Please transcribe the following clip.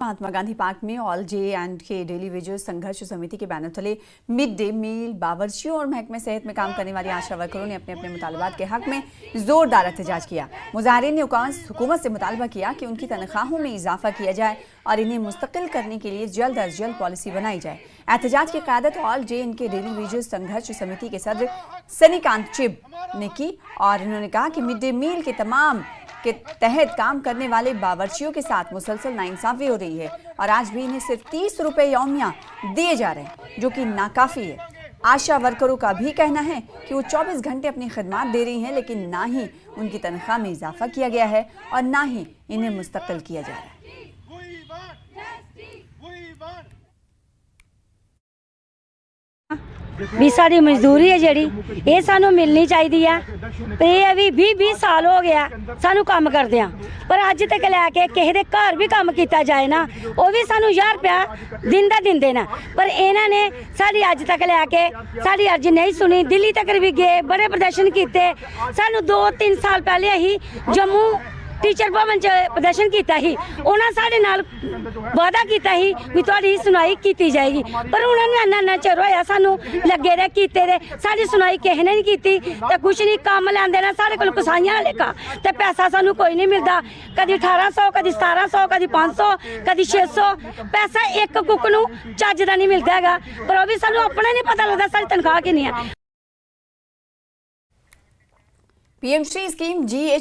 Mahatma Gandhi park में all J and के daily wages संघर्ष समिति के बैनर तले मिड डे मील बावर्चियों और महकमे सेहत में काम करने वाली आशा वर्करों ने अपने अपने मुतालबात के हक में जोरदार एहतजाज किया। मुजाहिरीन ने हुकूमत से मुतालबा किया कि उनकी तनख्वाहों में इजाफा किया जाए और इन्हें मुस्तकिल करने के लिए जल्द अज जल्द पॉलिसी बनाई जाए। एहतजाज की क़यादत ऑल जे एंड के डेली वेजेस संघर्ष समिति के सदर सनीकांत चिब ने की और उन्होंने कहा कि मिड डे मील के तमाम के तहत काम करने वाले बावर्चियों के साथ मुसलसल नाइंसाफी हो रही है और आज भी इन्हें सिर्फ 30 रुपए यौमिया दिए जा रहे हैं, जो कि नाकाफी है। आशा वर्करों का भी कहना है कि वो 24 घंटे अपनी खिदमत दे रही हैं, लेकिन ना ही उनकी तनख्वाह में इजाफा किया गया है और ना ही इन्हें मुस्तकिल किया जा रहा है। भी साड़ी मजदूरी है जी ये सानू मिलनी चाहिए है। ये भी 20-20 साल हो गया सानू काम करदे पर अज तक लैके किसी के घर भी काम किया जाए ना वो भी सानू 1000 रुपया दिन का दिंदे ना, पर इन्हों ने साड़ी अज तक लैके साड़ी अर्जी नहीं सुनी। दिल्ली तक भी गए, बड़े प्रदर्शन किए। सानू 2-3 साल पहले ही जम्मू टीचर भवन च प्रदर्शन किया ही, उन्होंने साढ़े नाल वादा किया ही भी तुहाडी सुनाई की जाएगी, पर उन्होंने इन्ना चिर होया सानू लगे रहे कीते रहे, साड़ी सुनाई किसी ने नहीं की ते कुछ नहीं। काम लैंदे ना साढ़े कोल कसाइयां लेखा ते पैसा सानू कोई नहीं मिलता। कदी 1800, कदी 1700, कदी 500, कदी 600 पैसा एक कुक नू चज दा नहीं मिलता हैगा, पर वो भी सानू अपना नहीं पता लगता साडी तनख्वाह कितनी है। PM Shri scheme GH